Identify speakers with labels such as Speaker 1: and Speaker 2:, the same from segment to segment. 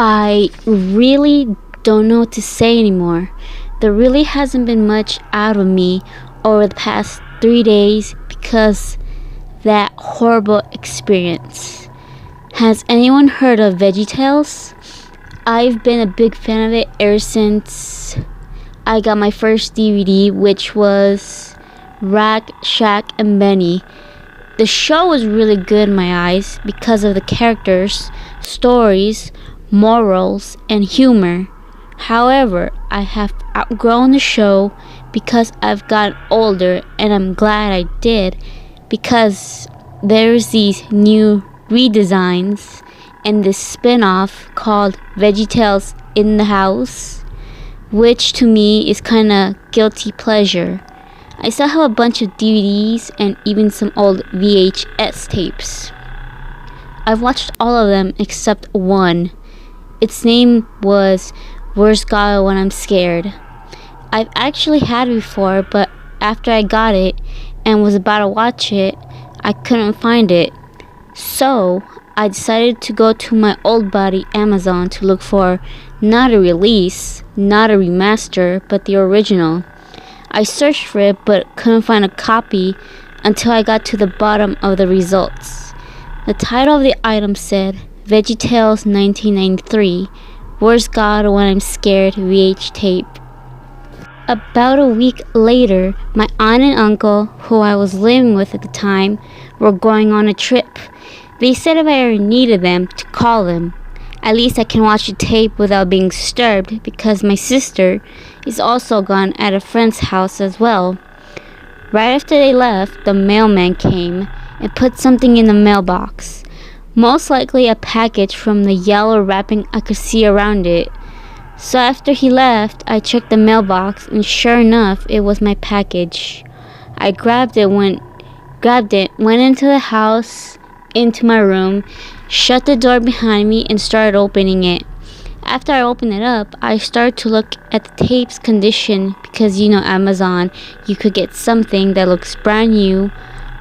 Speaker 1: I really don't know what to say anymore. There really hasn't been much out of me over the past 3 days because that horrible experience. Has anyone heard of Veggietales? I've been a big fan of it ever since I got my first DVD, which was Rack, Shack, and Benny. The show was really good in my eyes because of the characters, stories, morals, and humor. However, I have outgrown the show because I've gotten older, and I'm glad I did because there's these new redesigns and this spin-off called VeggieTales in the House, which to me is kinda guilty pleasure. I still have a bunch of DVDs and even some old VHS tapes. I've watched all of them except one. Its name was Where's God When I'm Scared. I've actually had it before, but after I got it and was about to watch it, I couldn't find it. So I decided to go to my old buddy Amazon to look for not a release, not a remaster, but the original. I searched for it but couldn't find a copy until I got to the bottom of the results. The title of the item said VeggieTales 1993, Where's God When I'm Scared VH tape. About a week later, my aunt and uncle, who I was living with at the time, were going on a trip. They said if I ever needed them, to call them. At least I can watch the tape without being disturbed because my sister is also gone at a friend's house as well. Right after they left, the mailman came and put something in the mailbox. Most likely a package from the yellow wrapping I could see around it. So after he left, I checked the mailbox and sure enough, it was my package. I grabbed it, went into the house, into my room, shut the door behind me and started opening it. After I opened it up, I started to look at the tape's condition because Amazon, you could get something that looks brand new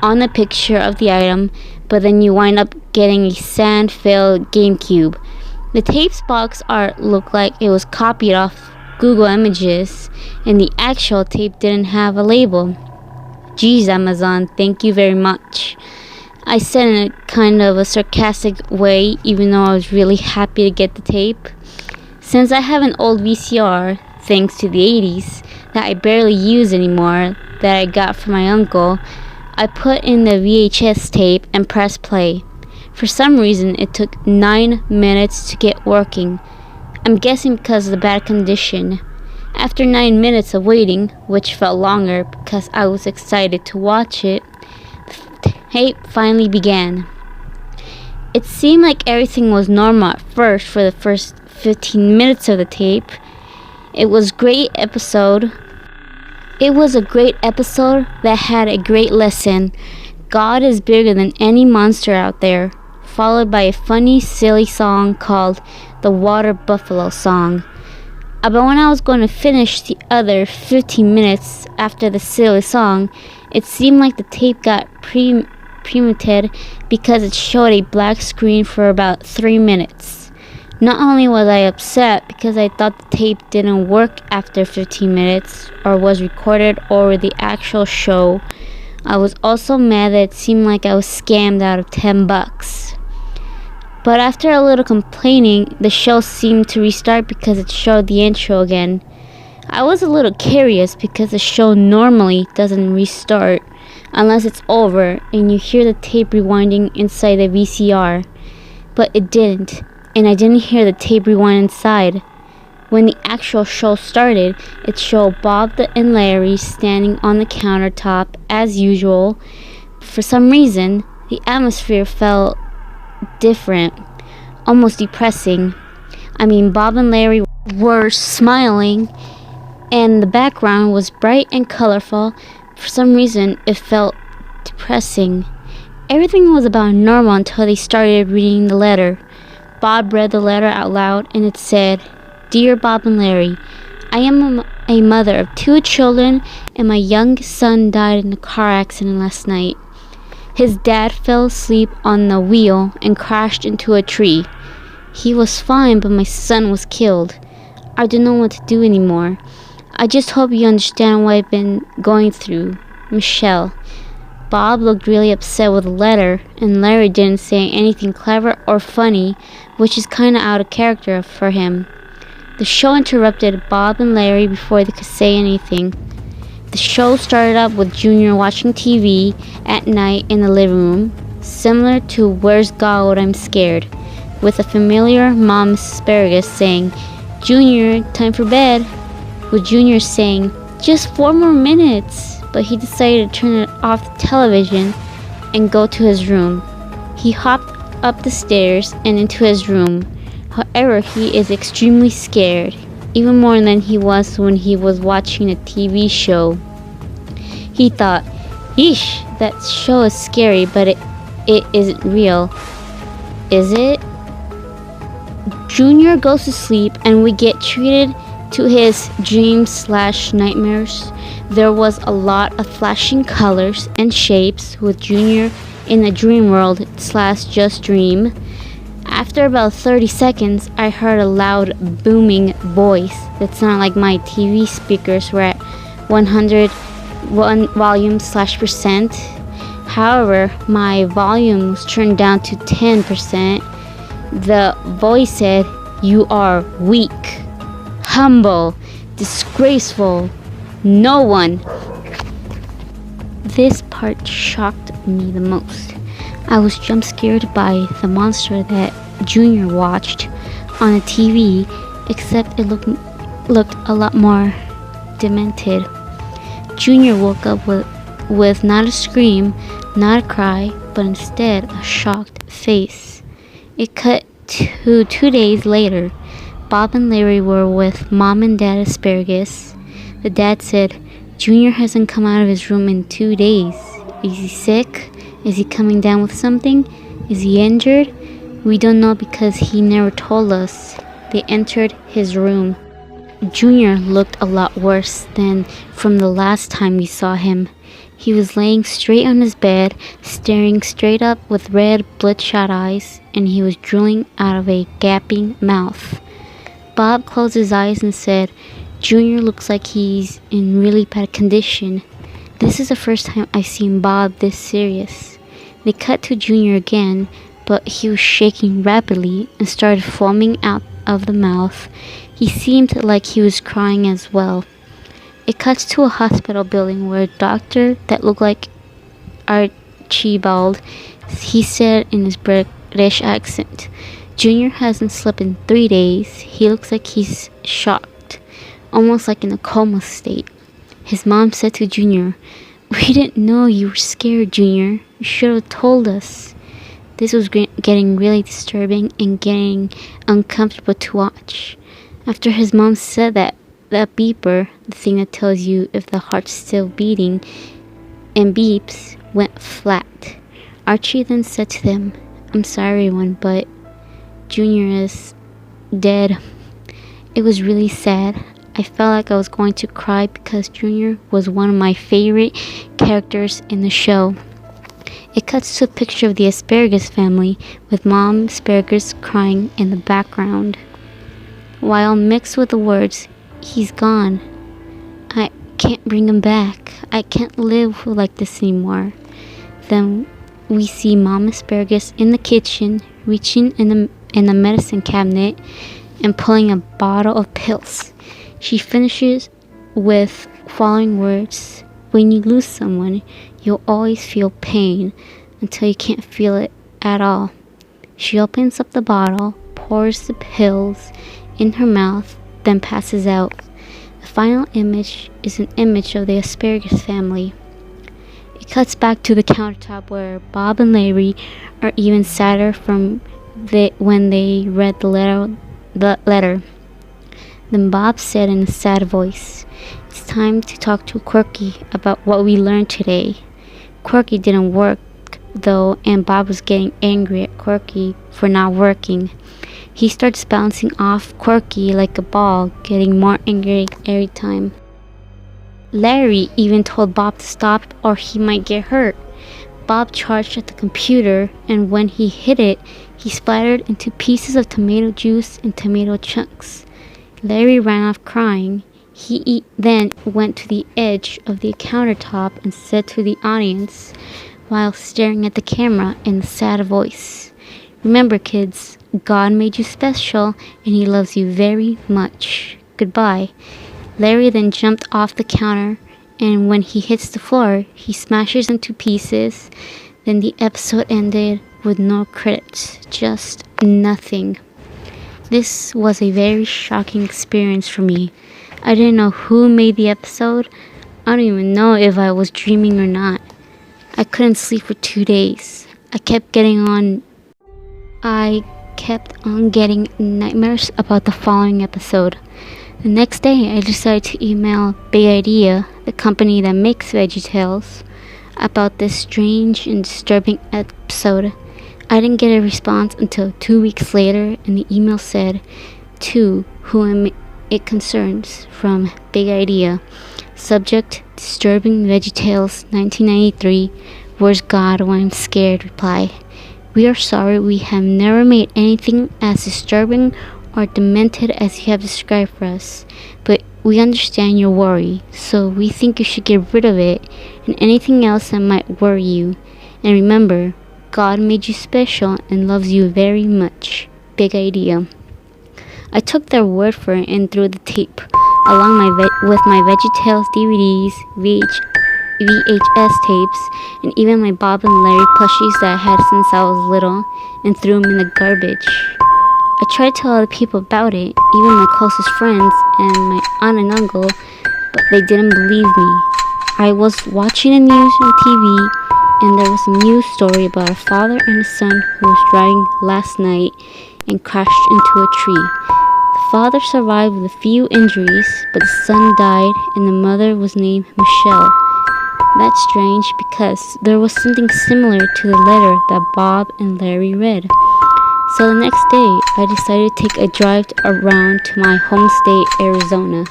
Speaker 1: on the picture of the item, but then you wind up getting a sand-filled GameCube. The tape's box art looked like it was copied off Google Images, and the actual tape didn't have a label. Geez, Amazon, thank you very much. I said in a kind of a sarcastic way, even though I was really happy to get the tape. Since I have an old VCR, thanks to the 80s, that I barely use anymore, that I got from my uncle, I put in the VHS tape and pressed play. For some reason, it took 9 minutes to get working. I'm guessing because of the bad condition. After 9 minutes of waiting, which felt longer because I was excited to watch it, the tape finally began. It seemed like everything was normal at first for the first 15 minutes of the tape. It was a great episode that had a great lesson. God is bigger than any monster out there, followed by a funny, silly song called the Water Buffalo Song. But when I was going to finish the other 15 minutes after the silly song, it seemed like the tape got preempted because it showed a black screen for about 3 minutes. Not only was I upset because I thought the tape didn't work after 15 minutes or was recorded over the actual show, I was also mad that it seemed like I was scammed out of $10. But after a little complaining, the show seemed to restart because it showed the intro again. I was a little curious because the show normally doesn't restart unless it's over and you hear the tape rewinding inside the VCR. But it didn't, and I didn't hear the tape rewind inside. When the actual show started, it showed Bob and Larry standing on the countertop as usual. For some reason, the atmosphere felt different, almost depressing. Bob and Larry were smiling, and the background was bright and colorful. For some reason, it felt depressing. Everything was about normal until they started reading the letter. Bob read the letter out loud, and it said, Dear Bob and Larry, I am a mother of 2 children, and my young son died in a car accident last night. His dad fell asleep on the wheel and crashed into a tree. He was fine, but my son was killed. I don't know what to do anymore. I just hope you understand what I've been going through. Michelle. Bob looked really upset with the letter, and Larry didn't say anything clever or funny, which is kinda out of character for him. The show interrupted Bob and Larry before they could say anything. The show started up with Junior watching TV at night in the living room, similar to Where's God, I'm Scared, with a familiar Mom Asparagus saying, "Junior, time for bed," with Junior saying, "Just 4 more minutes," but he decided to turn it off the television and go to his room. He hopped up the stairs and into his room. However, he is extremely scared, even more than he was when he was watching a TV show. He thought, "Yeesh, that show is scary, but it isn't real. Is it?" Junior goes to sleep and we get treated to his dreams/nightmares. There was a lot of flashing colors and shapes with Junior in a dream world/just dream. After about 30 seconds, I heard a loud booming voice that sounded like my TV speakers were at 101 volume/percent. However, my volume was turned down to 10%. The voice said, "You are weak, humble, disgraceful, no one." This part shocked me the most. I was jump scared by the monster that Junior watched on the TV, except it looked a lot more demented. Junior woke up with not a scream, not a cry, but instead a shocked face. It cut to 2 days later. Bob and Larry were with Mom and Dad Asparagus. The dad said, "Junior hasn't come out of his room in 2 days. Is he sick? Is he coming down with something? Is he injured? We don't know because he never told us." They entered his room. Junior looked a lot worse than from the last time we saw him. He was laying straight on his bed, staring straight up with red, bloodshot eyes, and he was drooling out of a gaping mouth. Bob closed his eyes and said, "Junior looks like he's in really bad condition. This is the first time I've seen Bob this serious." They cut to Junior again, but he was shaking rapidly and started foaming out of the mouth. He seemed like he was crying as well. It cuts to a hospital building where a doctor that looked like Archibald, he said in his British accent, "Junior hasn't slept in 3 days. He looks like he's shocked, almost like in a coma state." His mom said to Junior, "We didn't know you were scared, Junior. You should have told us." This was getting really disturbing and getting uncomfortable to watch. After his mom said that beeper, the thing that tells you if the heart's still beating and beeps, went flat. Archie then said to them, "I'm sorry, everyone, but Junior is dead." It was really sad. I felt like I was going to cry because Junior was one of my favorite characters in the show. It cuts to a picture of the Asparagus family with Mom Asparagus crying in the background, while mixed with the words, "He's gone. I can't bring him back. I can't live like this anymore." Then we see Mom Asparagus in the kitchen, reaching in the medicine cabinet and pulling a bottle of pills. She finishes with following words, "When you lose someone, you'll always feel pain until you can't feel it at all." She opens up the bottle, pours the pills in her mouth, then passes out. The final image is an image of the Asparagus family. It cuts back to the countertop where Bob and Larry are even sadder from when they read the letter. Then Bob said in a sad voice, "It's time to talk to Quirky about what we learned today." Quirky didn't work though, and Bob was getting angry at Quirky for not working. He starts bouncing off Quirky like a ball, getting more angry every time. Larry even told Bob to stop or he might get hurt. Bob charged at the computer, and when he hit it, he splattered into pieces of tomato juice and tomato chunks. Larry ran off crying. He then went to the edge of the countertop and said to the audience, while staring at the camera in a sad voice, "Remember, kids, God made you special, and He loves you very much. Goodbye." Larry then jumped off the counter, and when he hits the floor, he smashes into pieces. Then the episode ended with no credits, just nothing. This was a very shocking experience for me. I didn't know who made the episode. I don't even know if I was dreaming or not. I couldn't sleep for 2 days. I kept on getting nightmares about the following episode. The next day, I decided to email Big Idea, the company that makes Veggietales, about this strange and disturbing episode. I didn't get a response until 2 weeks later, and the email said, "To whom it concerns, from Big Idea. Subject, Disturbing Veggietales 1993. Where's God when I'm scared? Reply. We are sorry we have never made anything as disturbing or demented as you have described for us, but we understand your worry, so we think you should get rid of it and anything else that might worry you. And remember, God made you special and loves you very much. Big Idea." I took their word for it and threw the tape, along with my VeggieTales DVDs, VHS tapes, and even my Bob and Larry plushies that I had since I was little, and threw them in the garbage. I tried to tell other people about it, even my closest friends and my aunt and uncle, but they didn't believe me. I was watching the news on TV, and there was a news story about a father and a son who was driving last night and crashed into a tree. The father survived with a few injuries, but the son died, and the mother was named Michelle. That's strange because there was something similar to the letter that Bob and Larry read. So the next day, I decided to take a drive around to my home state, Arizona.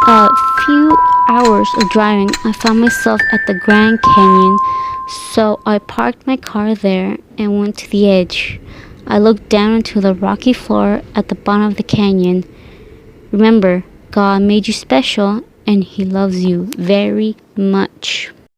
Speaker 1: A few hours of driving, I found myself at the Grand Canyon, so I parked my car there and went to the edge. I looked down into the rocky floor at the bottom of the canyon. Remember, God made you special, and He loves you very much.